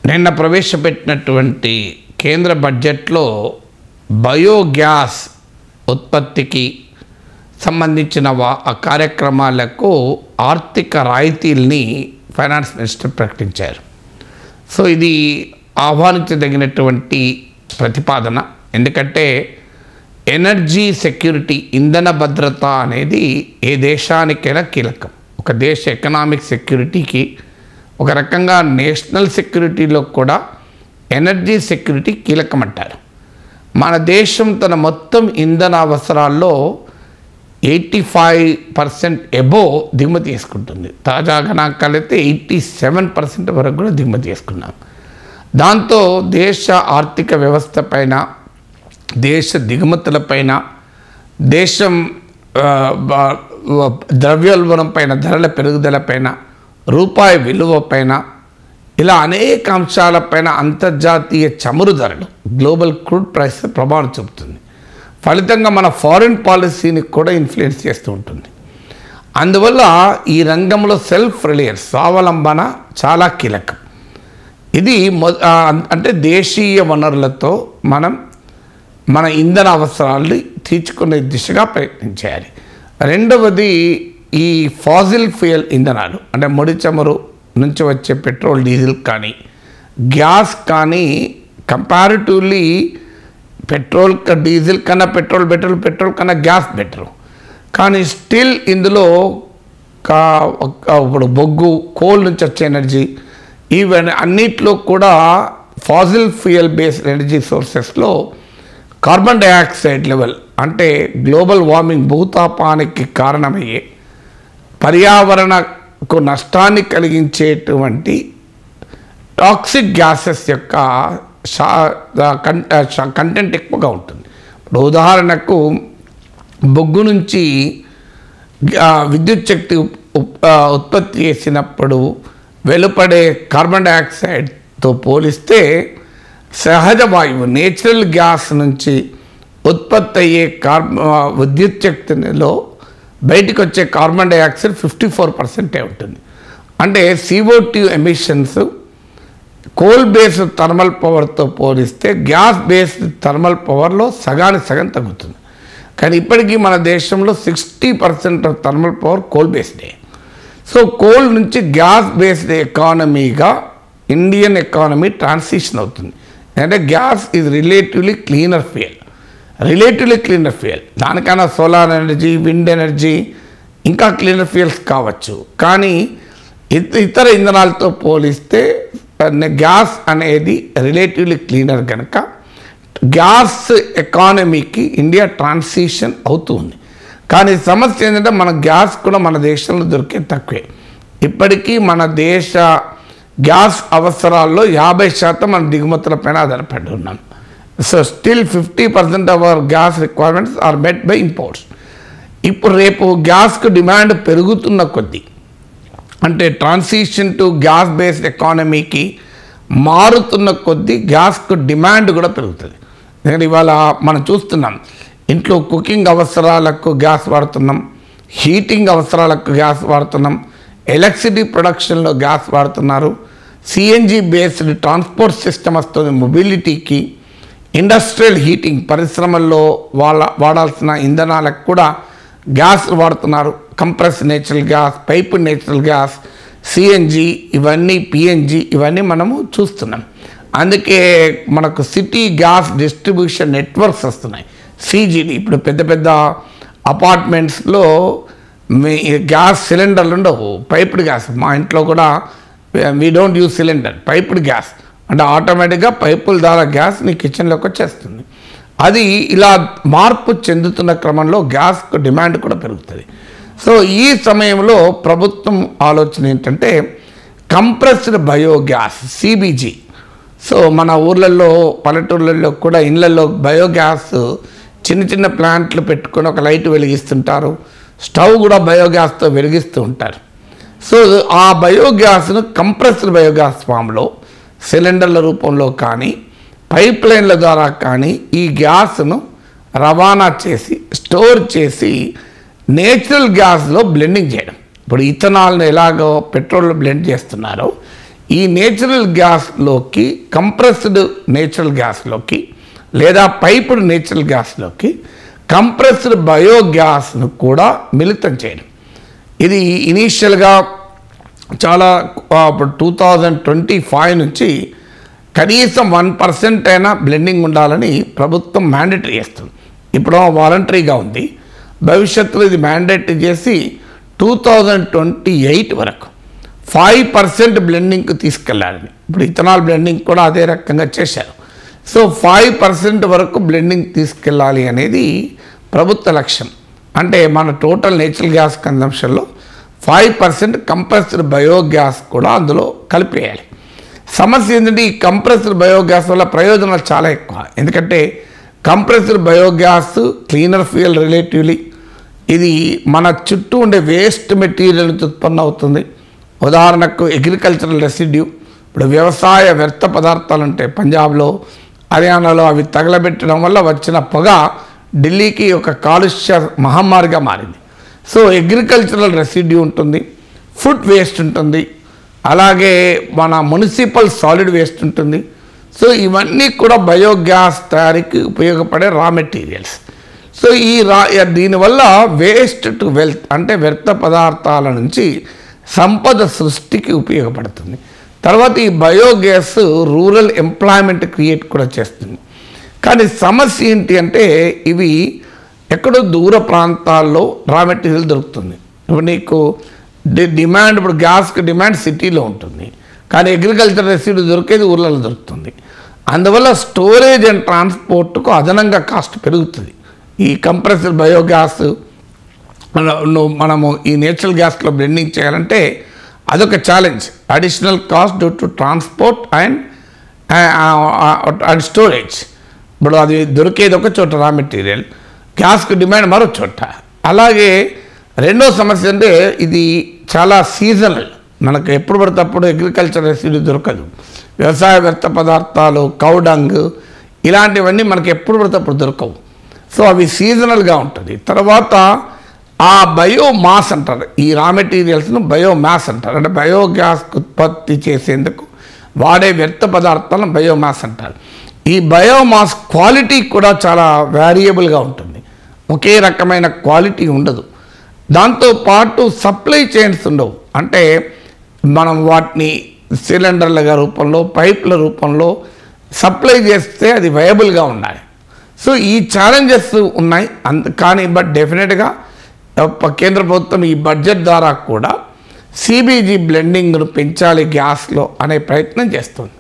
నిన్న ప్రవేశపెట్టినటువంటి కేంద్ర బడ్జెట్లో బయోగ్యాస్ ఉత్పత్తికి సంబంధించిన కార్యక్రమాలకు ఆర్థిక రాయితీల్ని ఫైనాన్స్ మినిస్టర్ ప్రకటించారు. సో ఇది ఆహ్వానించదగినటువంటి ప్రతిపాదన. ఎందుకంటే ఎనర్జీ సెక్యూరిటీ, ఇంధన భద్రత అనేది ఏ దేశానికైనా కీలకం. ఒక దేశ ఎకనామిక్ సెక్యూరిటీకి, ఒక రకంగా నేషనల్ సెక్యూరిటీలో కూడా ఎనర్జీ సెక్యూరిటీ కీలకం అంటారు. మన దేశం తన మొత్తం ఇంధన అవసరాల్లో 85% ఎబోవ్ దిగుమతి చేసుకుంటుంది. తాజా గణాంకాలైతే 87% వరకు కూడా దిగుమతి చేసుకున్నాం. దాంతో దేశ ఆర్థిక వ్యవస్థ పైన, దేశ దిగుమతులపైన, దేశం ద్రవ్యోల్బణం పైన, ధరల పెరుగుదల పైన, రూపాయి విలువ పైన, ఇలా అనేక అంశాలపైన అంతర్జాతీయ చమురు ధరలు, గ్లోబల్ క్రూడ్ ప్రైస్ ప్రభావం చూపుతుంది. ఫలితంగా మన ఫారిన్ పాలసీని కూడా ఇన్ఫ్లుయెన్స్ చేస్తూ ఉంటుంది. అందువల్ల ఈ రంగంలో సెల్ఫ్ రిలయన్స్, స్వావలంబన చాలా కీలకం. ఇది అంటే దేశీయ వనరులతో మనం మన ఇంధన అవసరాల్ని తీర్చుకునే దిశగా ప్రయత్నం చేయాలి. రెండవది ఈ ఫాజిల్ ఫ్యూయల్ ఇంధనాలు, అంటే ముడి చమురు నుంచి వచ్చే పెట్రోల్, డీజిల్ కానీ గ్యాస్ కానీ కంపారిటివ్లీ పెట్రోల్ డీజిల్ కన్నా పెట్రోల్ కన్నా గ్యాస్ బెటరు. కానీ స్టిల్ ఇందులో ఇప్పుడు బొగ్గు, కోల్ నుంచి వచ్చే ఎనర్జీ, ఈవెన్ అన్నిట్లో కూడా ఫాజిల్ ఫ్యూయల్ బేస్డ్ ఎనర్జీ సోర్సెస్లో కార్బన్ డైఆక్సైడ్ లెవెల్, అంటే గ్లోబల్ వార్మింగ్, భూతాపానికి కారణమయ్యే, పర్యావరణకు నష్టాన్ని కలిగించేటువంటి టాక్సిక్ గ్యాసెస్ యొక్క కంటెంట్ ఎక్కువగా ఉంటుంది. ఇప్పుడు ఉదాహరణకు బొగ్గు నుంచి విద్యుత్ శక్తి ఉత్పత్తి చేసినప్పుడు వెలువడే కార్బన్ డైఆక్సైడ్తో పోలిస్తే సహజ వాయువు, నేచురల్ గ్యాస్ నుంచి ఉత్పత్తి అయ్యే విద్యుత్ శక్తిలో బయటకు వచ్చే కార్బన్ డైఆక్సైడ్ 54% ఉంటుంది. అంటే CO2 emissions coal based thermal పవర్తో పోలిస్తే గ్యాస్ బేస్డ్ థర్మల్ పవర్లో సగానికి సగం తగ్గుతుంది. కానీ ఇప్పటికీ మన దేశంలో 60% ఆఫ్ థర్మల్ పవర్ కోల్ బేస్డే. సో కోల్ నుంచి గ్యాస్ బేస్డ్ ఎకానమీగా ఇండియన్ ఎకానమీ ట్రాన్సిషన్ అవుతుంది. అంటే gas is relatively cleaner fuel. దానికన్నా సోలార్ ఎనర్జీ, విండ్ ఎనర్జీ ఇంకా క్లీనర్ ఫ్యూయల్స్ కావచ్చు. కానీ ఇతర ఇంధనాలతో పోలిస్తే గ్యాస్ అనేది రిలేటివ్లీ క్లీనర్ కనుక గ్యాస్ ఎకానమీకి ఇండియా ట్రాన్సిషన్ అవుతుంది. కానీ సమస్య ఏంటంటే మన గ్యాస్ కూడా మన దేశంలో దొరికే తక్కువే. ఇప్పటికీ మన దేశ గ్యాస్ అవసరాల్లో 50% మన దిగుమతులపైన ఆధారపడి ఉన్నాం. So still 50% of our gas requirements are met by imports. ఇప్పుడు రేపు గ్యాస్కు డిమాండ్ పెరుగుతున్న కొద్దీ, అంటే ట్రాన్సిషన్ టు గ్యాస్ బేస్డ్ ఎకానమీకి మారుతున్న కొద్దీ గ్యాస్కు డిమాండ్ కూడా పెరుగుతుంది. ఎందుకంటే ఇవాళ మనం చూస్తున్నాం, ఇంట్లో కుకింగ్ అవసరాలకు గ్యాస్ వాడుతున్నాం, హీటింగ్ అవసరాలకు గ్యాస్ వాడుతున్నాం, ఎలక్ట్రిసిటీ ప్రొడక్షన్లో గ్యాస్ వాడుతున్నారు, CNG బేస్డ్ ట్రాన్స్పోర్ట్ సిస్టమ్ వస్తుంది మొబిలిటీకి, ఇండస్ట్రియల్ హీటింగ్ పరిశ్రమల్లో వాడాల్సిన ఇంధనాలకు కూడా గ్యాస్ వాడుతున్నారు. Compress natural gas, pipe natural gas, CNG, ఇవన్నీ PNG, ఇవన్నీ మనము చూస్తున్నాం. అందుకే మనకు సిటీ గ్యాస్ డిస్ట్రిబ్యూషన్ నెట్వర్క్స్ వస్తున్నాయి, CGD. ఇప్పుడు పెద్ద పెద్ద అపార్ట్మెంట్స్లో గ్యాస్ సిలిండర్లు ఉండవు, పైప్డ్ గ్యాస్. మా ఇంట్లో కూడా we don't use cylinder, piped gas. అంటే ఆటోమేటిక్గా పైపుల ద్వారా గ్యాస్ నీ కిచెన్లోకి వచ్చేస్తుంది. అది ఇలా మార్పు చెందుతున్న క్రమంలో గ్యాస్కు డిమాండ్ కూడా పెరుగుతుంది. సో ఈ సమయంలో ప్రభుత్వం ఆలోచన ఏంటంటే కంప్రెస్డ్ బయోగ్యాస్, CBG. సో మన ఊర్లలో, పల్లెటూర్లలో కూడా ఇళ్లలో బయోగ్యాస్ చిన్న చిన్న ప్లాంట్లు పెట్టుకొని ఒక లైట్ వెలిగిస్తుంటారు, స్టవ్ కూడా బయోగ్యాస్తో వెలిగిస్తూ ఉంటారు. సో ఆ బయోగ్యాస్ను కంప్రెస్డ్ బయోగ్యాస్ ఫామ్లో సిలిండర్ల రూపంలో కానీ పైప్ లైన్ల ద్వారా కానీ ఈ గ్యాస్ను రవాణా చేసి స్టోర్ చేసి నేచురల్ గ్యాస్లో బ్లెండింగ్ చేయడం. ఇప్పుడు ఇథనాల్ని ఎలాగో పెట్రోల్లో బ్లెండ్ చేస్తున్నారో ఈ నేచురల్ గ్యాస్లోకి కంప్రెస్డ్ నేచురల్ గ్యాస్లోకి లేదా పైపుడ్ నేచురల్ గ్యాస్లోకి కంప్రెస్డ్ బయోగ్యాస్ను కూడా మిళితం చేయడం. ఇది ఇనీషియల్గా చాలా 2025 నుంచి కనీసం 1% అయినా బ్లెండింగ్ ఉండాలని ప్రభుత్వం మ్యాండేటరీ చేస్తుంది. ఇప్పుడు వాలంటరీగా ఉంది. భవిష్యత్తులో ఇది మ్యాండేటరీ చేసి 2028 వరకు 5% బ్లెండింగ్కి తీసుకెళ్ళాలని. ఇప్పుడు ఇథనాల్ బ్లెండింగ్ కూడా అదే రకంగా చేశారు. సో 5% వరకు బ్లెండింగ్ తీసుకెళ్ళాలి అనేది ప్రభుత్వ లక్ష్యం. అంటే మన టోటల్ నేచురల్ గ్యాస్ కన్జంప్షన్లో 5% కంప్రెస్డ్ బయోగ్యాస్ కూడా అందులో కలిపేయాలి. సమస్య ఏంటంటే ఈ కంప్రెస్డ్ బయోగ్యాస్ వల్ల ప్రయోజనాలు చాలా ఎక్కువ. ఎందుకంటే compressed biogas cleaner fuel relatively ఇది మన చుట్టూ ఉండే వేస్ట్ మెటీరియల్ నుంచి ఉత్పన్నం అవుతుంది. ఉదాహరణకు అగ్రికల్చరల్ రెసిడ్యూ, ఇప్పుడు వ్యవసాయ వ్యర్థ పదార్థాలు ఉంటాయి. పంజాబ్లో, హర్యానాలో అవి తగలబెట్టడం వల్ల వచ్చిన పొగ ఢిల్లీకి ఒక కాలుష్య మహమ్మారిగా మారింది. సో అగ్రికల్చరల్ రెసిడ్యూ ఉంటుంది, ఫుడ్ వేస్ట్ ఉంటుంది, అలాగే మన మున్సిపల్ సాలిడ్ వేస్ట్ ఉంటుంది. సో ఇవన్నీ కూడా బయోగ్యాస్ తయారీకి ఉపయోగపడే రా మెటీరియల్స్. సో దీనివల్ల వేస్ట్ టు వెల్త్ అంటే వ్యర్థ పదార్థాల నుంచి సంపద సృష్టికి ఉపయోగపడుతుంది. తర్వాత ఈ బయోగ్యాస్ రూరల్ ఎంప్లాయ్మెంట్ క్రియేట్ కూడా చేస్తుంది. కానీ సమస్య ఏంటి అంటే ఇవి ఎక్కడో దూర ప్రాంతాల్లో రా మెటీరియల్ దొరుకుతుంది. ఇప్పుడు నీకు డిమాండ్, ఇప్పుడు గ్యాస్కి డిమాండ్ సిటీలో ఉంటుంది, కానీ అగ్రికల్చర్ రెసిడ్యూ దొరికేది ఊర్లలో దొరుకుతుంది. అందువల్ల స్టోరేజ్ అండ్ ట్రాన్స్పోర్ట్కు అదనంగా కాస్ట్ పెరుగుతుంది. ఈ కంప్రెస్డ్ బయోగ్యాస్ మనము ఈ నేచురల్ గ్యాస్లో బ్లెండింగ్ చేయాలంటే అదొక challenge. Additional cost due to transport and storage. ఇప్పుడు అది దొరికేది ఒక చోట రా మెటీరియల్, గ్యాస్కి డిమాండ్ మరో చోట. అలాగే రెండో సమస్య అంటే ఇది చాలా సీజనల్. మనకు ఎప్పుడు పడితే అప్పుడు అగ్రికల్చర్ రెసిడ్యూ దొరకదు. వ్యవసాయ వ్యర్థ పదార్థాలు, కౌడంగ్ ఇలాంటివన్నీ మనకి ఎప్పుడు పడితే అప్పుడు దొరకవు. సో అవి సీజనల్గా ఉంటుంది. తర్వాత ఆ బయోమాస్ అంటారు, ఈ రా మెటీరియల్స్ను బయోమాస్ అంటారు. అంటే బయోగ్యాస్ ఉత్పత్తి చేసేందుకు వాడే వ్యర్థ పదార్థాలను బయోమాస్ అంటారు. ఈ బయోమాస్ క్వాలిటీ కూడా చాలా వేరియబుల్గా ఉంటుంది, ఒకే రకమైన క్వాలిటీ ఉండదు. దాంతోపాటు సప్లై చైన్స్ ఉండవు. అంటే మనం వాటిని సిలిండర్ల రూపంలో, పైప్ల రూపంలో సప్లై చేస్తే అది వయబుల్గా ఉండాలి. సో ఈ ఛాలెంజెస్ ఉన్నాయి. కానీ బట్ డెఫినెట్గా కేంద్ర ప్రభుత్వం ఈ బడ్జెట్ ద్వారా కూడా సిబిజీ బ్లెండింగ్ను పెంచాలి గ్యాస్లో అనే ప్రయత్నం చేస్తుంది.